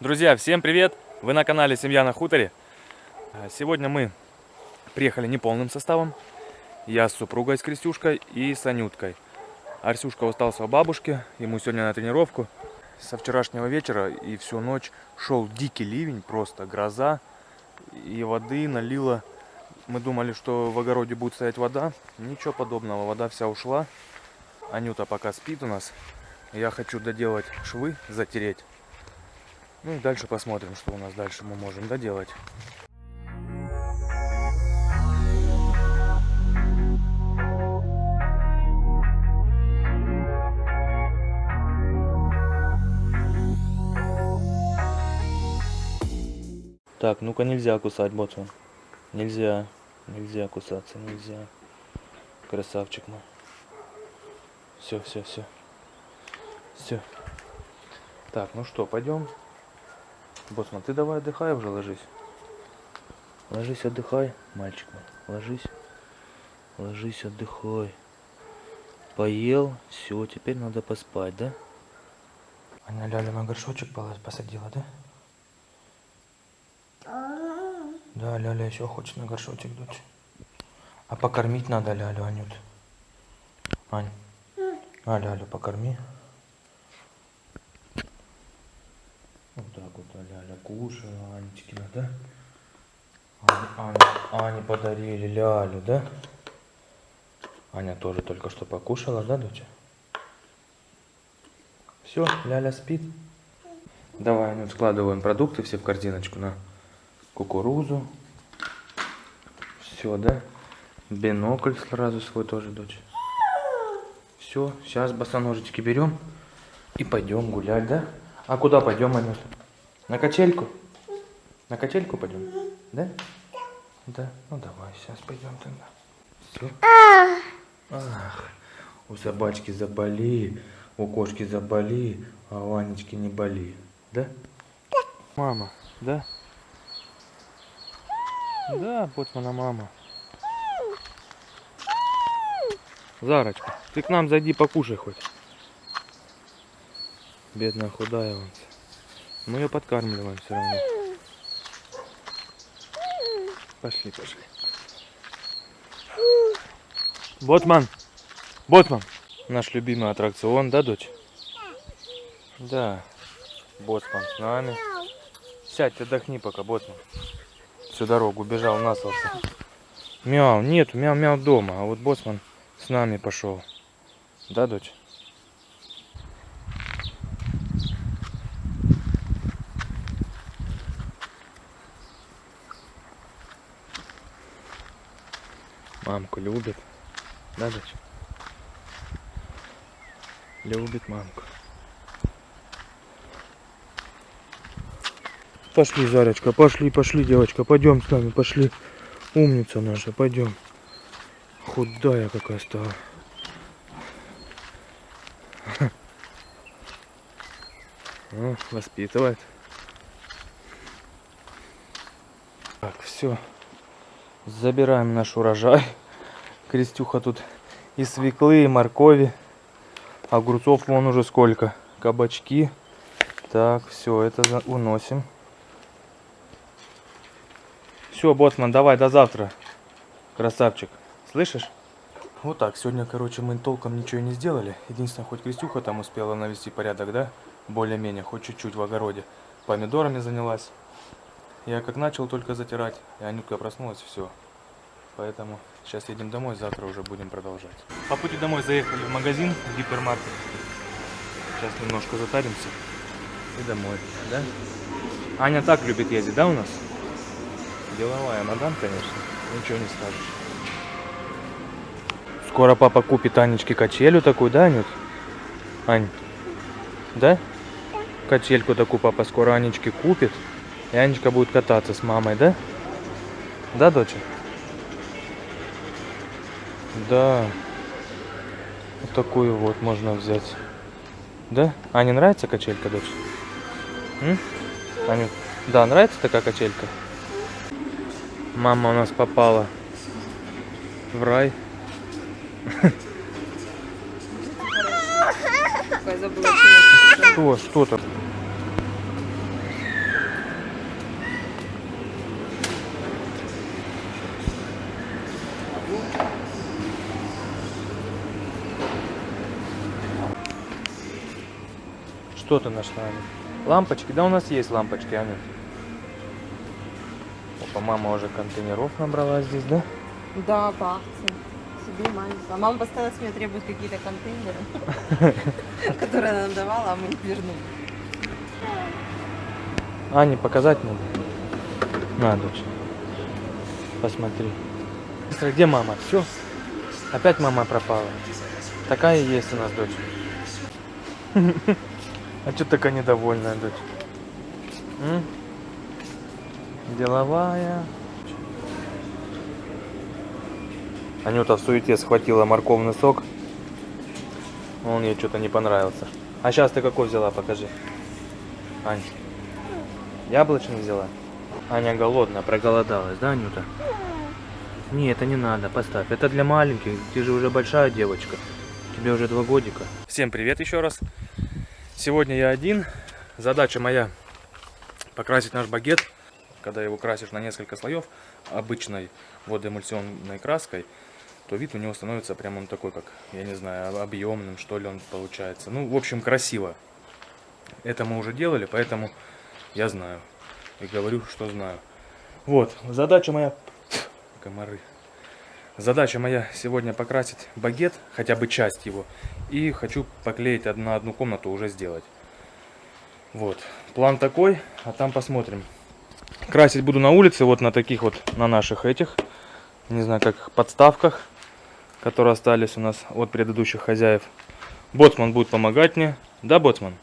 Друзья, всем привет! Вы на канале Семья на хуторе. Сегодня мы приехали неполным составом. Я с супругой, с Крестюшкой и с Анюткой. Арсюшка остался у бабушки, ему сегодня на тренировку. Со вчерашнего вечера и всю ночь шел дикий ливень, просто гроза. И воды налило. Мы думали, что в огороде будет стоять вода. Ничего подобного, вода вся ушла. Анюта пока спит у нас. Я хочу доделать швы, затереть. Ну и дальше посмотрим, что у нас дальше мы можем доделать. Так, ну-ка нельзя кусать, боцман. Нельзя кусаться, нельзя. Красавчик мой. Все. Так, ну что, пойдем. Боцман, ты давай отдыхай уже, ложись. Ложись, отдыхай, мальчик мой. Ложись, отдыхай. Поел, все, теперь надо поспать, да? Аня Ляля на горшочек посадила, да? Да, Ляля еще хочет на горшочек, дочь. А покормить надо Лялю, Анют. Ань, Лялю покорми. Вот так вот Ляля кушала, Анечкина, да? Ане подарили Лялю, да? Аня тоже только что покушала, да, доча? Все, Ляля спит. Давай, Анют, складываем продукты все в корзиночку на кукурузу. Все, да? Бинокль сразу свой тоже, дочь. Все, сейчас босоножечки берем и пойдем гулять, да? А куда пойдем, Анют? На качельку? На качельку пойдем? Да? Да? Ну давай, сейчас пойдем тогда. Все. Ах, у собачки заболи, у кошки заболи, а у Анечки не боли. Да? Мама, да? Да, боцмана мама. Зарочка, ты к нам зайди, покушай хоть. Бедная худая вон. Мы ее подкармливаем все равно. Пошли. Боцман. Наш любимый аттракцион, да, дочь? Да. Боцман с нами. Сядь, отдохни пока, Боцман. Всю дорогу бежал насался. Мяу, нету, мяу дома. А вот Боцман с нами пошел. Да, дочь? Мамку любит. Да, дочь? Любит мамку. Пошли, Зарочка, пошли, девочка. Пойдем с нами, пошли. Умница наша, пойдем. Худая какая стала. Воспитывает. Так, все. Забираем наш урожай. Крестюха тут и свеклы, и моркови. Огурцов вон уже сколько. Кабачки. Так, все, это уносим. Все, Боцман, давай, до завтра. Красавчик. Слышишь? Вот так, сегодня, короче, мы толком ничего не сделали. Единственное, хоть Крестюха там успела навести порядок, да? Более-менее, хоть чуть-чуть в огороде. Помидорами занялась. Я как начал только затирать, и Анютка проснулась, все. Поэтому сейчас едем домой, завтра уже будем продолжать. По пути домой заехали в магазин, в гипермаркет. Сейчас немножко затаримся и домой, да? Аня так любит ездить, да, у нас? Деловая мадам, конечно, ничего не скажешь. Скоро папа купит Анечке качелю такую, да, Анют? Ань, да? Качельку такую папа скоро Анечке купит. И Анечка будет кататься с мамой, да? Да, доча? Да. Вот такую вот можно взять. Да? Ане нравится качелька, дочь? Аню? Да, нравится такая качелька? Мама у нас попала в рай. Я забыла, Что там? Что ты нашла, Аня? Лампочки? Да у нас есть лампочки, Аня. Опа, мама уже контейнеров набрала здесь, да? Да, по акции. Себе и маме. А мама постоянно с меня требует какие-то контейнеры, которые она нам давала, а мы их вернули. Ане показать надо? На, дочь. Посмотри. Где мама? Все. Опять мама пропала. Такая и есть у нас дочь. А что такая недовольная дочь? Деловая. Анюта в суете схватила морковный сок. Он ей что-то не понравился. А сейчас ты какой взяла? Покажи. Ань. Яблочный взяла? Аня голодная, проголодалась, да, Анюта? Не, это не надо, поставь. Это для маленьких. Ты же уже большая девочка. Тебе уже 2 годика. Всем привет еще раз. Сегодня я один. Задача моя покрасить наш багет. Когда его красишь на несколько слоев обычной водоэмульсионной краской, то вид у него становится прям он такой, как, я не знаю, объемным, что ли он получается. Ну, в общем, красиво. Это мы уже делали, поэтому я знаю. И говорю, что знаю. Вот, задача моя... Комары. Задача моя сегодня покрасить багет, хотя бы часть его. И хочу поклеить на одну комнату уже сделать. Вот, план такой, а там посмотрим. Красить буду на улице, вот на таких вот, на наших этих, не знаю, как подставках, которые остались у нас от предыдущих хозяев. Боцман будет помогать мне, да, Боцман?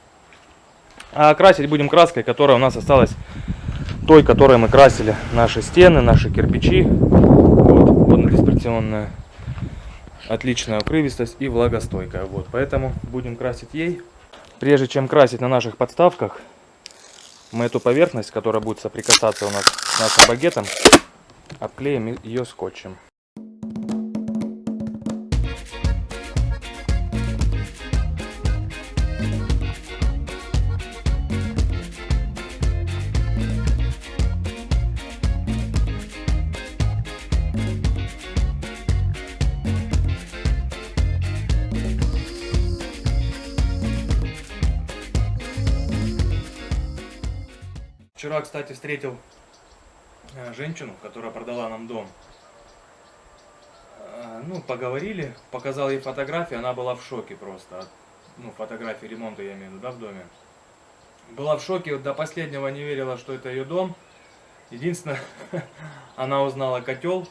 А красить будем краской, которая у нас осталась, той, которой мы красили наши стены, наши кирпичи. Вот, водно-диспрессионная, отличная укрывистость и влагостойкая. Вот, поэтому будем красить ей. Прежде чем красить на наших подставках, мы эту поверхность, которая будет соприкасаться у нас с нашим багетом, обклеим ее скотчем. Вчера, кстати, встретил женщину, которая продала нам дом. Ну, поговорили, показал ей фотографии, она была в шоке просто. Ну, фотографии ремонта, я имею в виду, да, в доме. Была в шоке, до последнего не верила, что это ее дом. Единственное, она узнала котел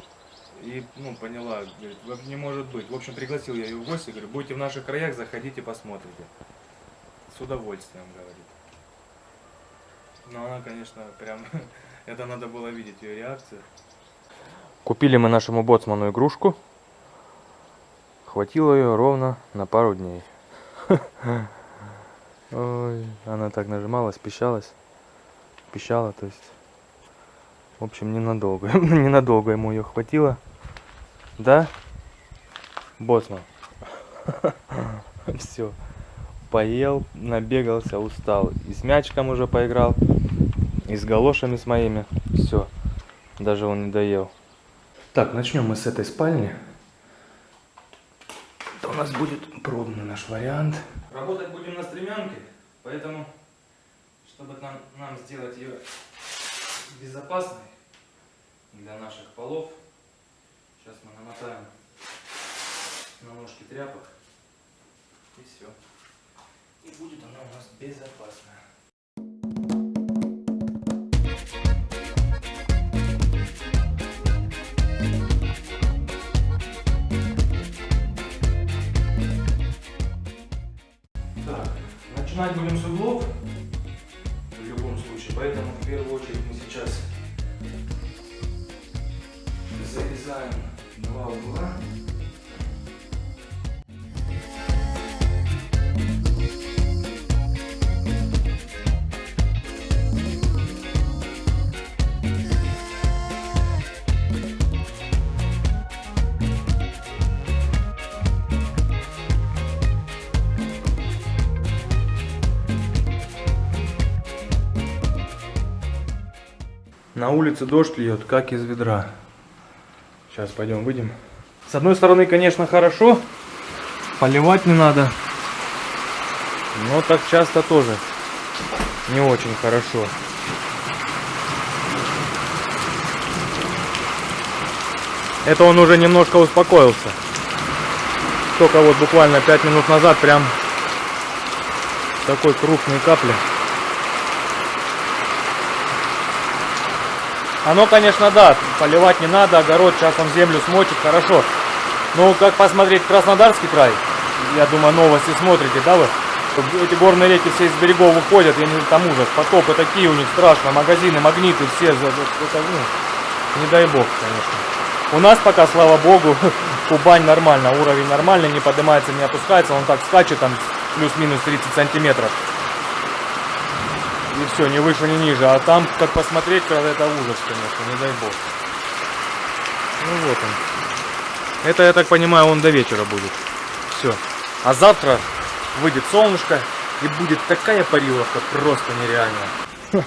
и, ну, поняла, говорит, не может быть. В общем, пригласил я ее в гости, говорю, будете в наших краях, заходите, посмотрите. С удовольствием, говорит. Но она, конечно, прям, это надо было видеть ее реакцию. Купили мы нашему боцману игрушку. Хватило ее ровно на пару дней. Ой, она так нажималась, пищалась. Пищала, то есть. В общем, ненадолго. Ненадолго ему ее хватило. Да? Боцман. Все. Поел, набегался, устал. И с мячиком уже поиграл, и с галошами с моими. Все, даже он не доел. Так, начнем мы с этой спальни. Это у нас будет пробный наш вариант. Работать будем на стремянке, поэтому, чтобы нам сделать ее безопасной для наших полов, сейчас мы намотаем на ножки тряпок, и все. И будет она у нас безопасная. Так, начинать будем с углов в любом случае, поэтому в первую очередь мы сейчас зарезаем 2 угла. На улице дождь льет, как из ведра. Сейчас пойдем выйдем. С одной стороны, конечно, хорошо. Поливать не надо. Но так часто тоже не очень хорошо. Это он уже немножко успокоился. Только вот буквально 5 минут назад прям такой крупные капли. Оно, конечно, да, поливать не надо, огород, сейчас он землю смочит, хорошо. Но как посмотреть Краснодарский край, я думаю, новости смотрите, да вы? Эти горные реки все из берегов выходят, я не там ужас, потопы такие у них страшно, магазины, магниты все, это, не дай бог, конечно. У нас пока, слава богу, Кубань нормально, уровень нормальный, не поднимается, не опускается, он так скачет там плюс-минус 30 сантиметров. И все, ни выше, ни ниже. А там, как посмотреть, это ужас, конечно, не дай бог. Ну вот он. Это, я так понимаю, он до вечера будет. Все. А завтра выйдет солнышко и будет такая париловка, просто нереальная.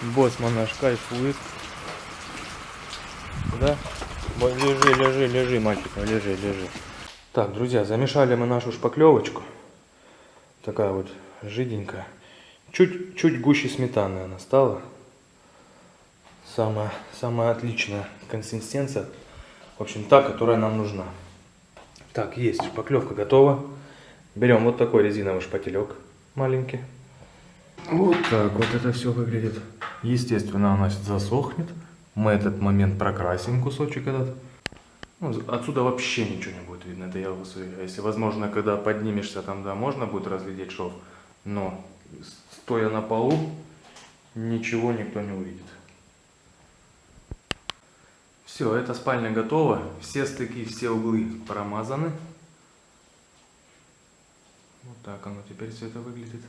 Боцман наш кайфует. Да? Лежи, мальчик, лежи. Так, друзья, замешали мы нашу шпаклевочку. Такая вот жиденькая. Чуть гуще сметаны она стала. Самая отличная консистенция. В общем, та, которая нам нужна. Так, есть, шпаклевка готова. Берем вот такой резиновый шпателек маленький. Вот так вот это все выглядит. Естественно, она засохнет. Мы этот момент прокрасим кусочек этот. Ну, отсюда вообще ничего не будет видно. Это я если возможно, когда поднимешься там, да, можно будет разглядеть шов. Но стоя на полу, ничего никто не увидит. Все, эта спальня готова. Все стыки, все углы промазаны. Вот так оно теперь все это выглядит.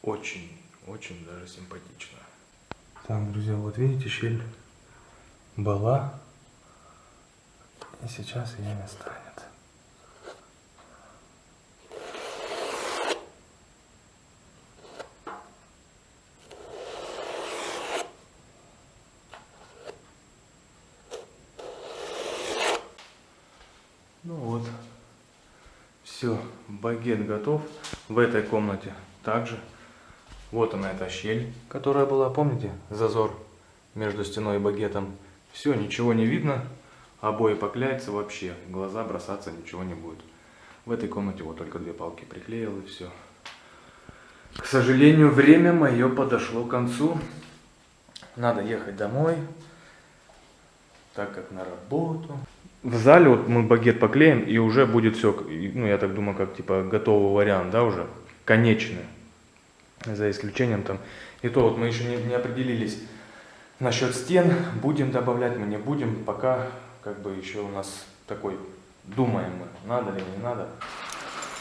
Очень даже симпатично. Так, друзья, вот видите, щель была. И сейчас ее не станет. Ну вот, все, багет готов. В этой комнате также. Вот она, эта щель, которая была, помните, зазор между стеной и багетом. Все, ничего не видно, обои поклеятся вообще, глаза бросаться ничего не будет. В этой комнате вот только 2 палки приклеил и все. К сожалению, время мое подошло к концу. Надо ехать домой, так как на работу. В зале вот мы багет поклеим, и уже будет все, ну я так думаю, как типа готовый вариант, да, уже конечный. За исключением там, и то вот мы еще не определились насчет стен, будем добавлять, мы не будем, пока как бы еще у нас такой, думаем мы, надо ли, не надо.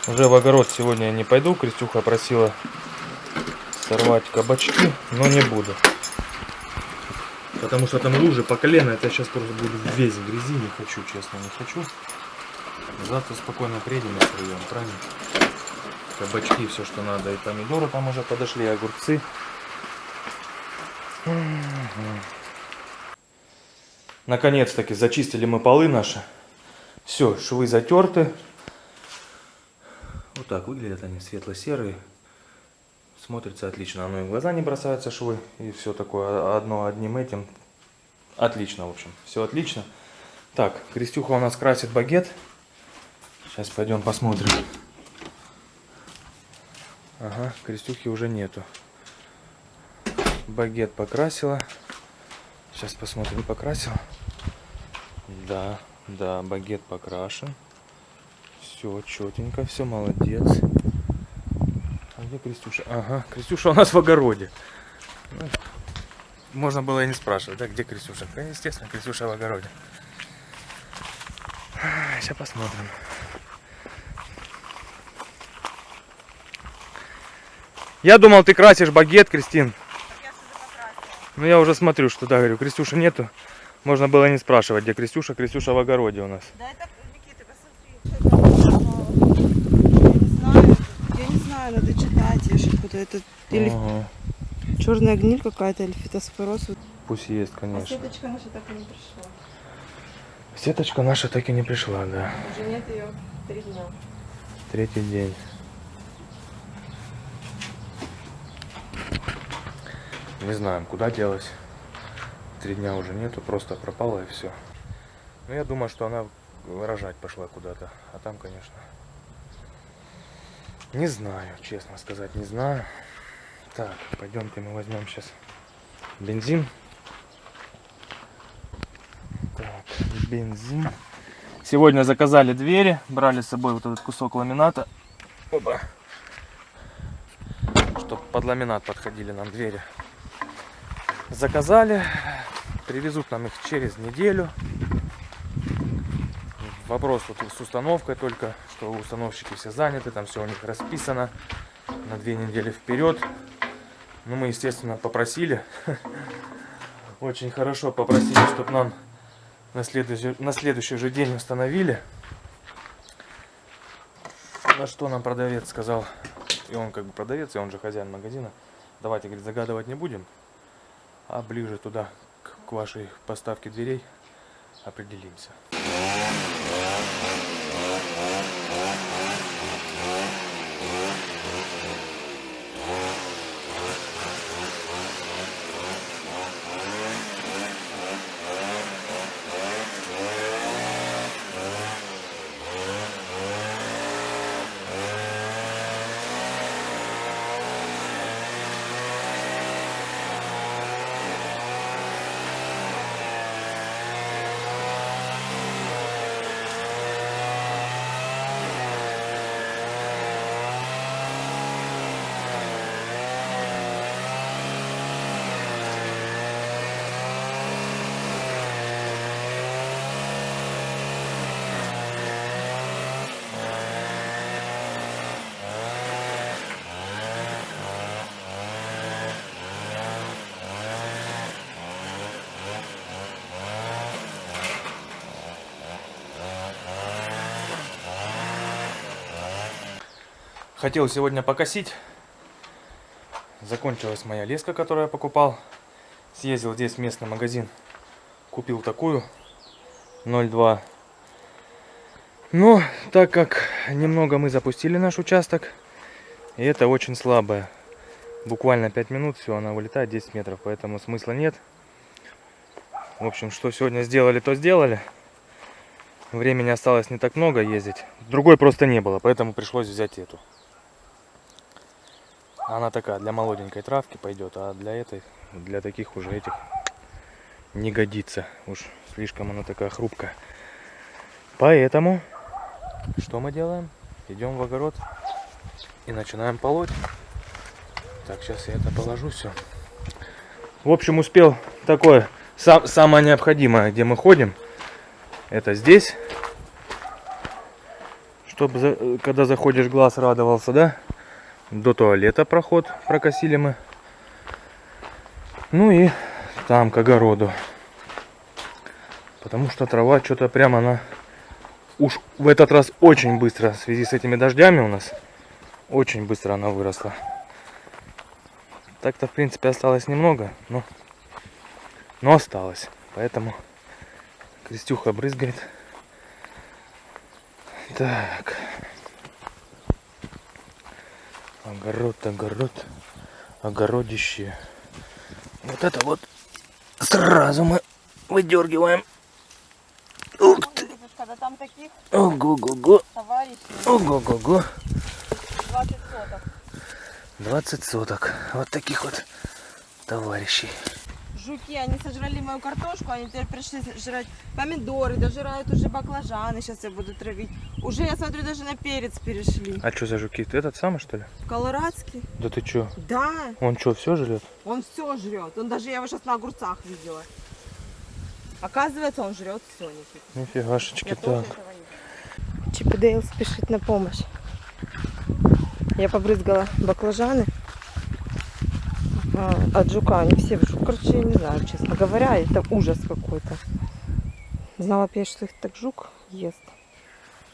Уже в огород сегодня я не пойду, Крестюха просила сорвать кабачки, но не буду. Потому что там лужи по колено, это я сейчас просто буду весь в грязи, не хочу, честно, не хочу. Завтра спокойно приедем и сорвем, правильно? Кабачки, все, что надо, и помидоры там уже подошли, и огурцы. Наконец-таки зачистили мы полы наши. Все, швы затерты. Вот так выглядят они, светло-серые. Смотрится отлично, оно и в глаза не бросаются швы, и все такое одним этим. Отлично, в общем, все отлично. Так, Крестюха у нас красит багет. Сейчас пойдем посмотрим. Ага, Крестюхи уже нету. Багет покрасила. Сейчас посмотрим, покрасила. Да, багет покрашен. Все четенько, все, молодец. А где Крестюша? Ага, Крестюша у нас в огороде. Ну, можно было и не спрашивать, да, где Крестюша? Естественно, Крестюша в огороде. Сейчас посмотрим. Я думал, ты красишь багет, Кристин. Я уже покрасила. Ну я уже смотрю, что да, говорю, Крестюши нету. Можно было не спрашивать, где Крестюша. Крестюша в огороде у нас. Да это, Никита, посмотри. Я не знаю, надо читать, я что-то это. Или Ага. черная гниль какая-то, или фитоспороз. Пусть есть, А конечно. сеточка наша так и не пришла. Сеточка наша так и не пришла, да. Уже нет ее 3 дня. Третий день. Не знаем, куда делась. 3 дня уже нету, просто пропала и все. Ну, я думаю, что она рожать пошла куда-то. А там, конечно, не знаю, честно сказать, не знаю. Так, пойдемте мы возьмем сейчас бензин. Так, бензин. Сегодня заказали двери, брали с собой вот этот кусок ламината. Опа. Чтобы под ламинат подходили нам двери. Заказали, привезут нам их через неделю. Вопрос вот с установкой только, что установщики все заняты, там все у них расписано на 2 недели вперед. Ну, мы, естественно, попросили, очень хорошо попросили, чтобы нам на следующий же день установили. На что нам продавец сказал, и он как бы продавец, и он же хозяин магазина, давайте, говорит, загадывать не будем, а ближе туда, к вашей поставке дверей, определимся. Хотел сегодня покосить. Закончилась моя леска, которую я покупал. Съездил здесь в местный магазин. Купил такую 0,2. Но так как немного мы запустили наш участок, и это очень слабая. Буквально 5 минут, все, она вылетает 10 метров. Поэтому смысла нет. В общем, что сегодня сделали, то сделали. Времени осталось не так много ездить. Другой просто не было, поэтому пришлось взять эту. Она такая для молоденькой травки пойдет, а для таких уже этих не годится. Уж слишком она такая хрупкая. Поэтому что мы делаем? Идем в огород и начинаем полоть. Так, сейчас я это положу все. В общем, успел такое самое необходимое, где мы ходим. Это здесь. Чтобы когда заходишь, глаз радовался, да? До туалета проход прокосили мы. Ну и там к огороду. Потому что трава что-то прямо она уж в этот раз очень быстро, в связи с этими дождями у нас, очень быстро она выросла. Так-то в принципе осталось немного, но осталось. Поэтому Крестюха брызгает. Так. Огород, огородище. Вот это вот сразу мы выдергиваем. Ух ты! Когда там таких Ого-го-го! товарищей Ого-го-го! 20 соток. 20 соток. Вот таких вот товарищей. Жуки, они сожрали мою картошку, они теперь пришли жрать помидоры, дожирают уже баклажаны, сейчас я буду травить. Уже, я смотрю, даже на перец перешли. А что за жуки? Ты этот самый, что ли? Колорадский? Да ты чё? Да, Он что, все жрет? он все жрет. Он даже, я его сейчас на огурцах видела. Оказывается, он жрет все, Никита. Нифигашечки так. Чип и Дейл спешит на помощь. Я побрызгала баклажаны от жука. Они все в жук. Короче, я не знаю, честно говоря, это ужас какой-то. Знала бы я, что их так жук ест.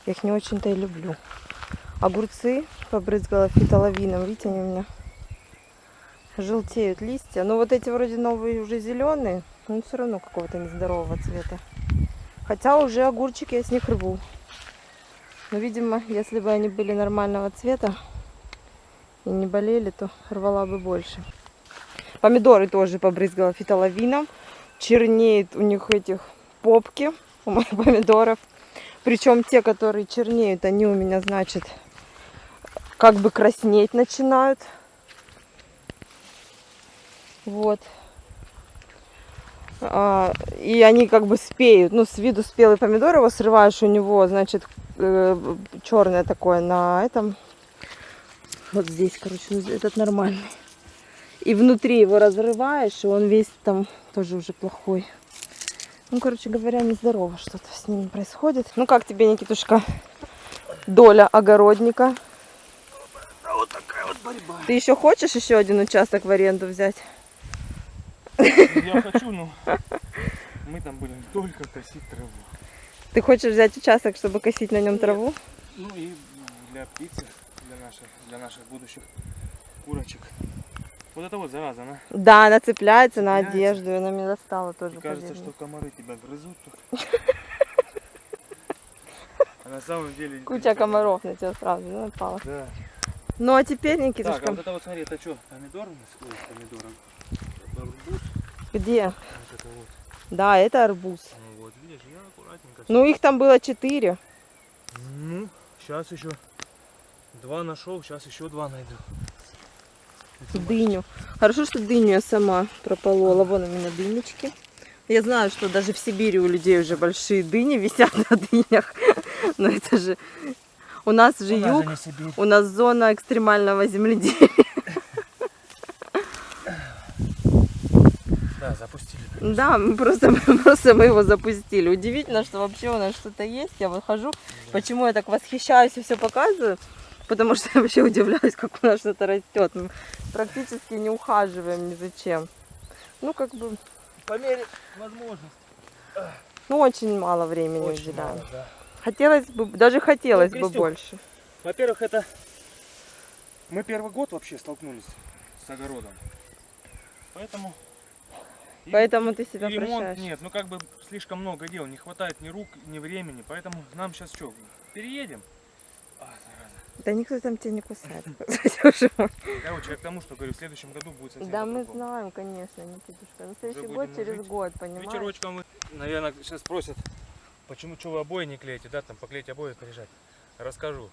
Я их не очень-то и люблю. Огурцы побрызгала фитоловином. Видите, они у меня желтеют листья. Но вот эти вроде новые уже зеленые, но все равно какого-то нездорового цвета. Хотя уже огурчики я с них рву. Но, видимо, если бы они были нормального цвета и не болели, то рвала бы больше. Помидоры тоже побрызгала фитоловином. Чернеют у них этих попки, у моих помидоров. Причем те, которые чернеют, они у меня, значит, как бы краснеть начинают. Вот. И они как бы спеют. Ну, с виду спелый помидор, его срываешь, у него, значит, черное такое на этом. Вот здесь, короче, ну, этот нормальный. И внутри его разрываешь, и он весь там тоже уже плохой. Ну, короче говоря, нездорово что-то с ним происходит. Ну, как тебе, Никитушка, доля огородника? А вот такая вот борьба. Ты еще хочешь еще один участок в аренду взять? Я хочу, но мы там будем только косить траву. Ты хочешь взять участок, чтобы косить на нем траву? Ну и для птицы, для наших будущих курочек. Вот это вот зараза, она. Да, она цепляется на Цепляется. одежду, и она меня достала тоже. И кажется, поверь мне. что комары тебя грызут тут. А на самом деле... Куча комаров на тебя сразу напала. Да. Ну а теперь, Так, Никитушка, а вот это вот смотри, это что, помидор у нас? Ой, помидор. Арбуз. где? Вот это вот. Да, это арбуз. Ну вот, видишь, я аккуратненько. Ну их там было 4. Ну, сейчас еще 2 нашел, сейчас еще 2 найду. Дыню. Хорошо, что дыню я сама прополола. Вон у меня дынечки. Я знаю, что даже в Сибири у людей уже большие дыни висят на дынях. Но это же... У нас же юг, у нас зона экстремального земледелия. Да, запустили. Да, просто мы его запустили. Удивительно, что вообще у нас что-то есть. Я вот хожу, почему я так восхищаюсь и все показываю. Потому что я вообще удивляюсь, как у нас что-то растет. Мы практически не ухаживаем ни зачем. Ну, как бы, По мере возможности. ну, очень мало времени Очень уделяем. мало, да. Хотелось бы, даже хотелось бы Крестюк, больше. Во-первых, это мы первый год вообще столкнулись с огородом. Поэтому... Поэтому ты себя и ремонт прощаешь. нет, ну как бы слишком много дел, не хватает ни рук, ни времени. Поэтому нам сейчас что, переедем? Зараза. Да никто там тебя не кусает. Короче, я к тому, что говорю, в следующем году будет совсем Да, мы по-другому. знаем, конечно, Никитушка. На следующий Уже год, будем через жить. год, понимаешь? Вечерочком мы, наверное, сейчас спросят, почему что вы обои не клеите, да, там поклеить обои, порежать. Расскажу.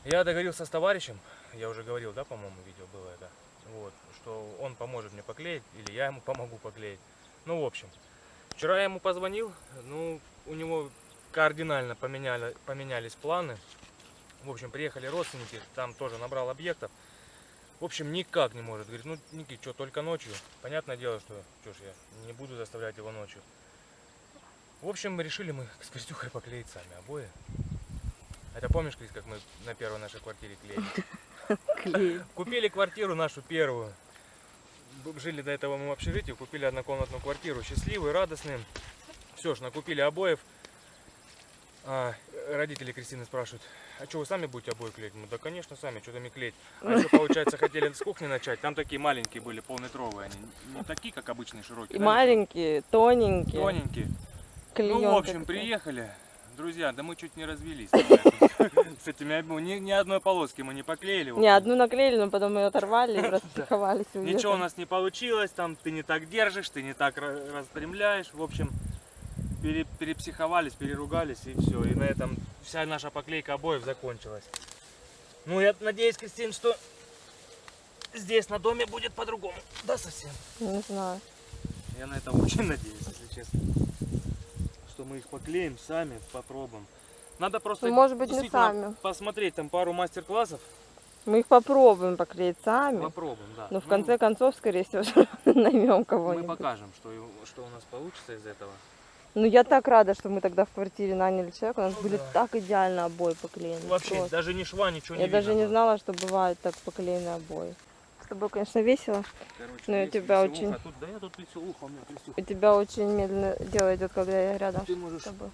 Я договорился с товарищем, я уже говорил, да, по-моему, видео было это, вот, что он поможет мне поклеить, или я ему помогу поклеить. Ну, в общем, вчера я ему позвонил, ну, у него кардинально поменялись планы. В общем, приехали родственники, там тоже набрал объектов. В общем, никак не может. Говорит, ну, Ники, что, только ночью? Понятное дело, что ж я не буду заставлять его ночью. В общем, решили мы с Крестюхой поклеить сами обои. Это помнишь, Крис, как мы на первой нашей квартире клеили? Купили квартиру нашу первую. Жили до этого мы в общежитии, купили однокомнатную квартиру. Счастливые, радостные. Все ж, накупили обоев. Родители Кристины спрашивают, а что, вы сами будете обои клеить? Мы, да, конечно, сами, что там и клеить. А еще, получается, хотели с кухни начать. Там такие маленькие были, полметровые. Они не такие, как обычные, широкие. И да, маленькие, тоненькие. тоненькие. Клеёнка Ну, в общем, такая. приехали. Друзья, да мы чуть не развелись. С этими обоями. Ни одной полоски мы не поклеили. Не, одну наклеили, но потом ее оторвали и распиховались. Ничего у нас не получилось. Там ты не так держишь, ты не так распрямляешь. В общем, перепсиховались, переругались и все. И на этом вся наша поклейка обоев закончилась. Ну, я надеюсь, Кристин, что здесь на доме будет по-другому. Да, совсем. Не знаю. Я на это очень надеюсь, если честно. Что мы их поклеим сами, попробуем. Надо просто Ну, может быть, не действительно сами. посмотреть там пару мастер-классов. Мы их попробуем поклеить сами. Попробуем, да. Но в конце концов, скорее всего, наймем мы кого-нибудь. покажем, что у нас получится из этого. Ну я так рада, что мы тогда в квартире наняли человека. У нас Ну были да. так идеально обои поклеены. Вообще, просто. даже ни шва, ничего не Я даже не видно было. знала, что бывают так поклеены обои. С тобой, конечно, весело. Короче, Ну, у есть тебя веселуха. очень- А тут, да я тут веселуха, у меня Крестюх. У тебя очень медленно дело идет, когда я рядом Ты с можешь, тобой.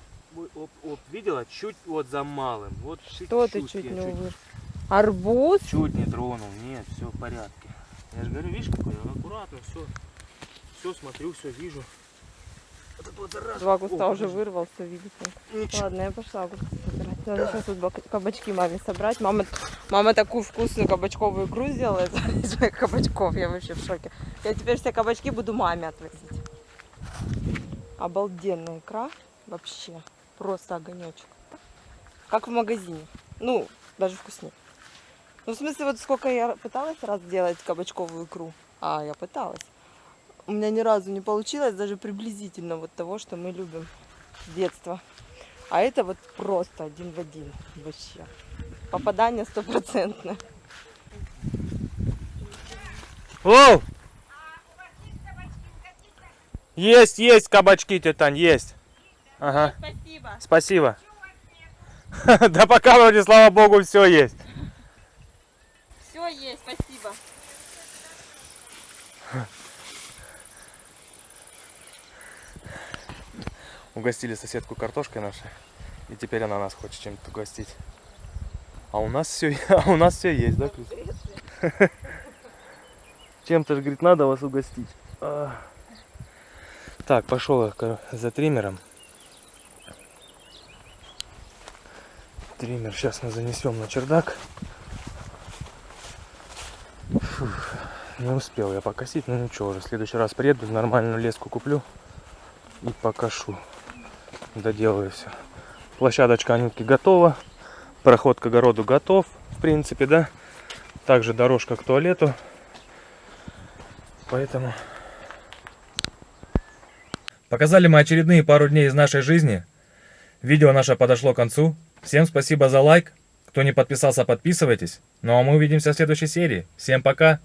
оп, видела? Чуть вот за малым. Вот Что ты чуть-чуть чуть я не увидел? Арбуз? чуть не тронул. Нет, все в порядке. Я же говорю, видишь, какой я аккуратно, все смотрю, все вижу. 2 куста уже вырвался, видите. Ладно, я пошла огурцы собирать. Надо сейчас вот кабачки маме собрать. Мама такую вкусную кабачковую икру сделала из моих кабачков. Я вообще в шоке. Я теперь все кабачки буду маме отвозить. Обалденная икра. Вообще. Просто огонечек. Как в магазине. Ну, даже вкуснее. Ну, в смысле, вот сколько я пыталась раз делать кабачковую икру. Я пыталась. У меня ни разу не получилось даже приблизительно вот того, что мы любим с детства. А это вот просто 1 в 1 вообще. Попадание 100%. О! Есть кабачки, тетя Тань, есть. Ага. Спасибо. Спасибо. Да пока вроде, слава богу, все есть. Все есть, спасибо. Угостили соседку картошкой нашей. И теперь она нас хочет чем-то угостить. А у нас все есть, да, Крис? Чем-то же, говорит, надо вас угостить. Так, пошел я за триммером. Триммер сейчас мы занесем на чердак. Фух, не успел я покосить, но ничего, уже в следующий раз приеду, нормальную леску куплю и покошу. Доделаю все. Площадочка Анютки готова. Проход к огороду готов, в принципе, да. Также дорожка к туалету. Поэтому... Показали мы очередные пару дней из нашей жизни. Видео наше подошло к концу. Всем спасибо за лайк. Кто не подписался, подписывайтесь. Ну а мы увидимся в следующей серии. Всем пока!